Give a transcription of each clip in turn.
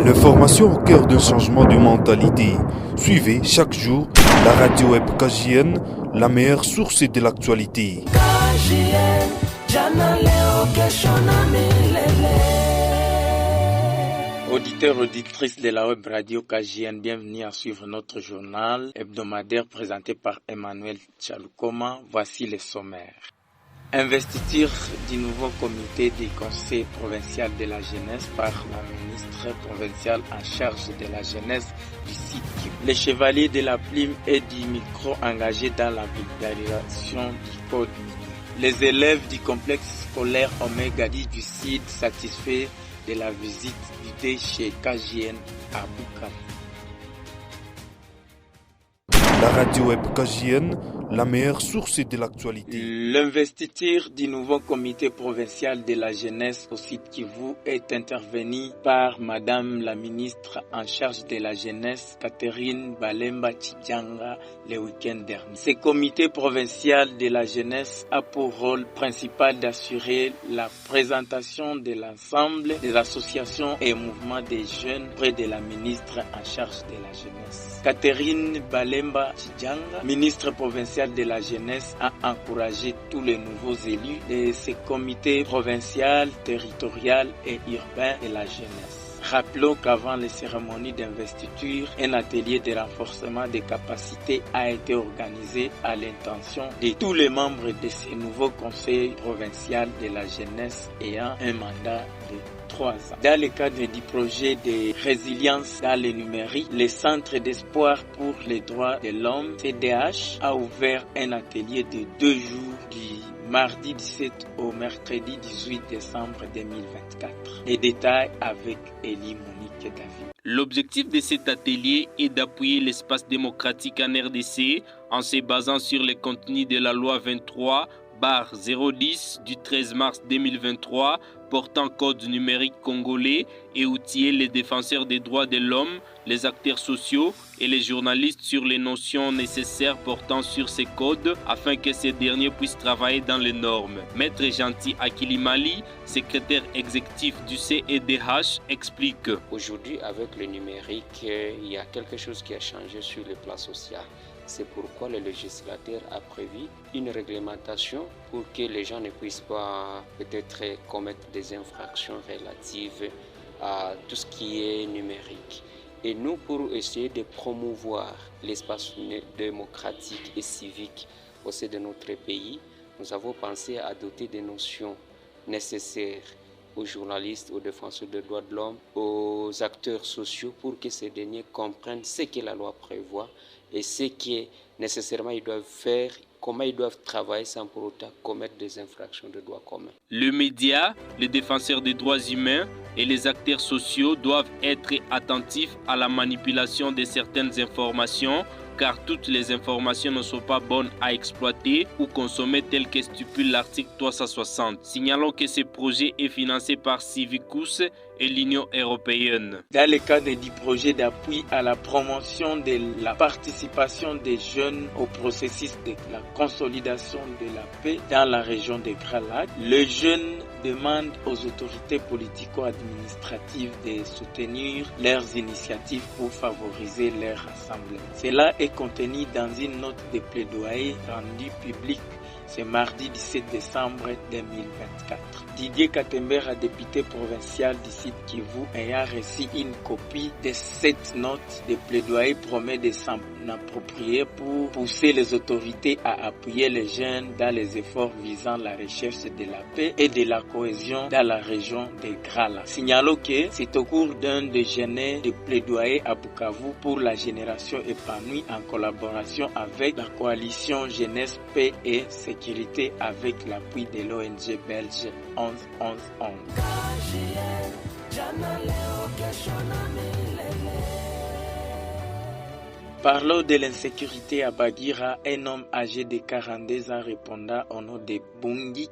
L'information au cœur d'un changement de mentalité. Suivez chaque jour la radio web KJN, la meilleure source de l'actualité. Auditeurs, auditrices de la web radio KJN, bienvenue à suivre notre journal hebdomadaire présenté par Emmanuel Tchaloukoma. Voici les sommaires. Investiture du nouveau comité du Conseil provincial de la jeunesse par la ministre provinciale en charge de la jeunesse du site. Les chevaliers de la plume et du micro engagés dans la vulgarisation du code. Les élèves du complexe scolaire Omega du site satisfaits de la visite guidée chez KJN à Bukavu. La radio web KJN, la meilleure source de l'actualité. L'investiture du nouveau comité provincial de la jeunesse au site Kivu est intervenue par Madame la ministre en charge de la jeunesse, Catherine Balemba Tchidjanga, le week-end dernier. Ce comité provincial de la jeunesse a pour rôle principal d'assurer la présentation de l'ensemble des associations et mouvements des jeunes près de la ministre en charge de la jeunesse. Catherine Balemba Tchidjanga, ministre provinciale de la jeunesse, a encouragé tous les nouveaux élus de ce comité provincial, territorial et urbain de la jeunesse. Rappelons qu'avant les cérémonies d'investiture, un atelier de renforcement des capacités a été organisé à l'intention de tous les membres de ce nouveau conseil provincial de la jeunesse ayant un mandat de 3 ans. Dans le cadre du projet de résilience dans le numérique, le Centre d'espoir pour les droits de l'homme, CDH, a ouvert un atelier de 2 jours du mardi 17 au mercredi 18 décembre 2024. Les détails avec Elie Monique David. L'objectif de cet atelier est d'appuyer l'espace démocratique en RDC en se basant sur les contenus de la loi 23/010 du 13 mars 2023 portant code numérique congolais et outiller les défenseurs des droits de l'homme, les acteurs sociaux et les journalistes sur les notions nécessaires portant sur ces codes afin que ces derniers puissent travailler dans les normes. Maître Gentil Akilimali, secrétaire exécutif du CEDH, explique. Aujourd'hui, avec le numérique, il y a quelque chose qui a changé sur le plan social. C'est pourquoi le législateur a prévu une réglementation pour que les gens ne puissent pas peut-être commettre des infractions relatives à tout ce qui est numérique. Et nous, pour essayer de promouvoir l'espace démocratique et civique au sein de notre pays, nous avons pensé à doter des notions nécessaires aux journalistes, aux défenseurs des droits de l'homme, aux acteurs sociaux pour que ces derniers comprennent ce que la loi prévoit et ce que nécessairement ils doivent faire, comment ils doivent travailler sans pour autant commettre des infractions de droits communs. Le média, les défenseurs des droits humains et les acteurs sociaux doivent être attentifs à la manipulation de certaines informations car toutes les informations ne sont pas bonnes à exploiter ou consommer tel que stipule l'article 360. Signalons que ce projet est financé par Civicus et l'Union européenne. Dans le cadre du projet d'appui à la promotion de la participation des jeunes au processus de la consolidation de la paix dans la région des Grands Lacs, les jeunes demandent aux autorités politico-administratives de soutenir leurs initiatives pour favoriser leur rassemblement. Cela est contenu dans une note de plaidoyer rendue publique ce mardi 17 décembre 2024. Didier Katembera, député provincial du site Kivu, ayant reçu une copie de cette note de plaidoyer, promet de s'en approprier pour pousser les autorités à appuyer les jeunes dans les efforts visant la recherche de la paix et de la cohésion dans la région des Grands Lacs. Signalons que c'est au cours d'un déjeuner de plaidoyer à Bukavu pour la génération épanouie en collaboration avec la coalition Jeunesse, Paix et Sécurité avec l'appui de l'ONG belge 11-11-11. Parlons de l'insécurité à Bagira. Un homme âgé de 42 ans répondant au nom de Bungike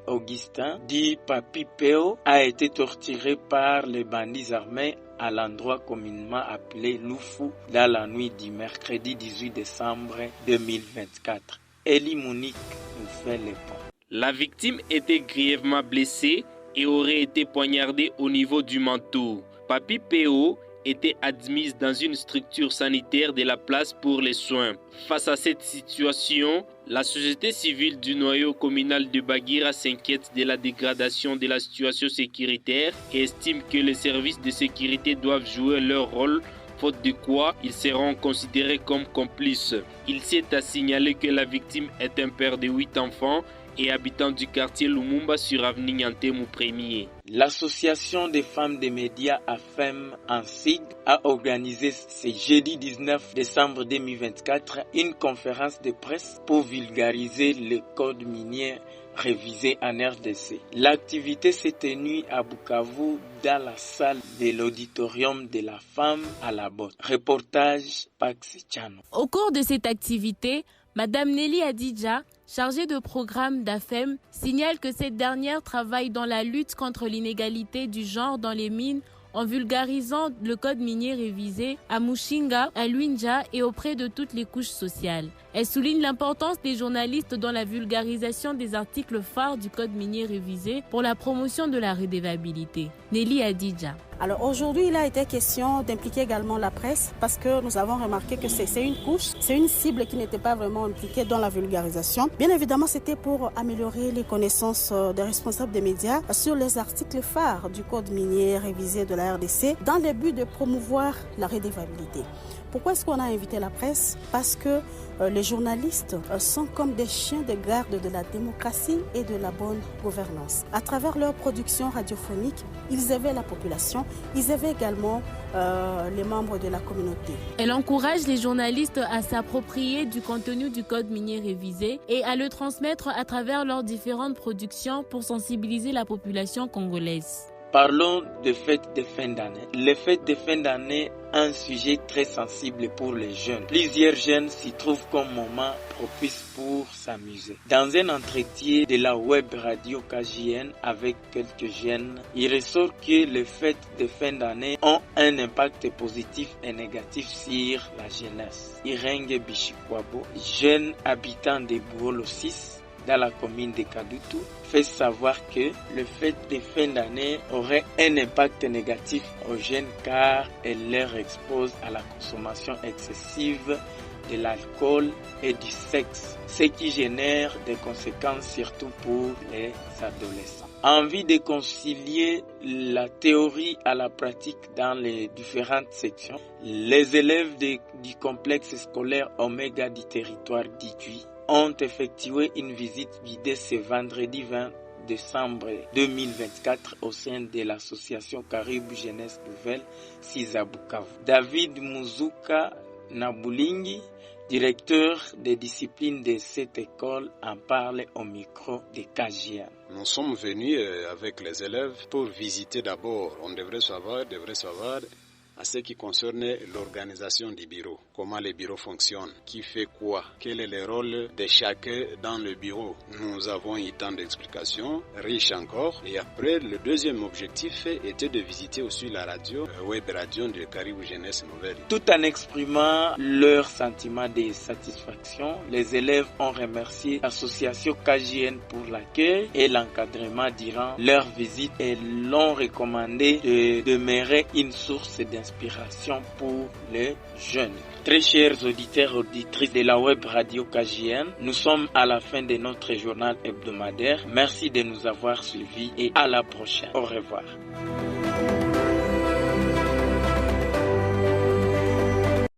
Augustin, dit Papi Peo, a été torturé par les bandits armés à l'endroit communément appelé Loufou dans la nuit du mercredi 18 décembre 2024. Elie Monique nous fait le point. La victime était grièvement blessée et aurait été poignardée au niveau du manteau. Papi P.O. était admise dans une structure sanitaire de la place pour les soins. Face à cette situation, la société civile du noyau communal de Bagira s'inquiète de la dégradation de la situation sécuritaire et estime que les services de sécurité doivent jouer leur rôle, faute de quoi ils seront considérés comme complices. Il s'est à signaler que la victime est un père de 8 enfants et habitant du quartier Lumumba sur avenue Nyantemu 1er. L'association des femmes des médias AFEM ANSIG a organisé ce jeudi 19 décembre 2024 une conférence de presse pour vulgariser le code minier révisé en RDC. L'activité s'est tenue à Bukavu dans la salle de l'auditorium de la femme à la botte. Reportage Pax Chano. Au cours de cette activité, Madame Nelly Adidja, chargée de programme d'AFEM, signale que cette dernière travaille dans la lutte contre l'inégalité du genre dans les mines en vulgarisant le code minier révisé à Mushinga, à Luinja et auprès de toutes les couches sociales. Elle souligne l'importance des journalistes dans la vulgarisation des articles phares du code minier révisé pour la promotion de la redevabilité. Nelly Adidja. Alors aujourd'hui, il a été question d'impliquer également la presse parce que nous avons remarqué que c'est une couche, c'est une cible qui n'était pas vraiment impliquée dans la vulgarisation. Bien évidemment, c'était pour améliorer les connaissances des responsables des médias sur les articles phares du code minier révisé de la RDC dans le but de promouvoir la redevabilité. Pourquoi est-ce qu'on a invité la presse? Parce que les journalistes sont comme des chiens de garde de la démocratie et de la bonne gouvernance. À travers leur production radiophonique, ils éveillent la population, ils éveillent également les membres de la communauté. Elle encourage les journalistes à s'approprier du contenu du code minier révisé et à le transmettre à travers leurs différentes productions pour sensibiliser la population congolaise. Parlons de fêtes de fin d'année. Les fêtes de fin d'année, un sujet très sensible pour les jeunes. Plusieurs jeunes s'y trouvent comme moment propice pour s'amuser. Dans un entretien de la web radio KJN avec quelques jeunes, il ressort que les fêtes de fin d'année ont un impact positif et négatif sur la jeunesse. Irenge Bishikwabo, jeune habitant de Bouolo 6, dans la commune de Kadutu, fait savoir que le fait de fin d'année aurait un impact négatif aux jeunes car elle leur expose à la consommation excessive de l'alcool et du sexe, ce qui génère des conséquences surtout pour les adolescents. Envie de concilier la théorie à la pratique dans les différentes sections, les élèves du complexe scolaire Omega du territoire d'Itui ont effectué une visite guidée ce vendredi 20 décembre 2024 au sein de l'association Caribou Jeunesse Nouvelle 6 à Bukavu. David Muzuka Nabulingi, directeur des disciplines de cette école, en parle au micro de KJN. Nous sommes venus avec les élèves pour visiter d'abord, on devrait savoir à ce qui concerne l'organisation du bureau, comment le bureau fonctionne, qui fait quoi, quel est le rôle de chacun dans le bureau. Nous avons eu tant d'explications, riches encore. Et après, le deuxième objectif était de visiter aussi la radio, web radio de Caribou Jeunesse Nouvelle. Tout en exprimant leur sentiment de satisfaction, les élèves ont remercié l'association KJN pour l'accueil et l'encadrement durant leur visite et l'ont recommandé de demeurer une source d'inspiration pour les jeunes. Très chers auditeurs et auditrices de la web radio KJN, nous sommes à la fin de notre journal hebdomadaire. Merci de nous avoir suivis et à la prochaine. Au revoir.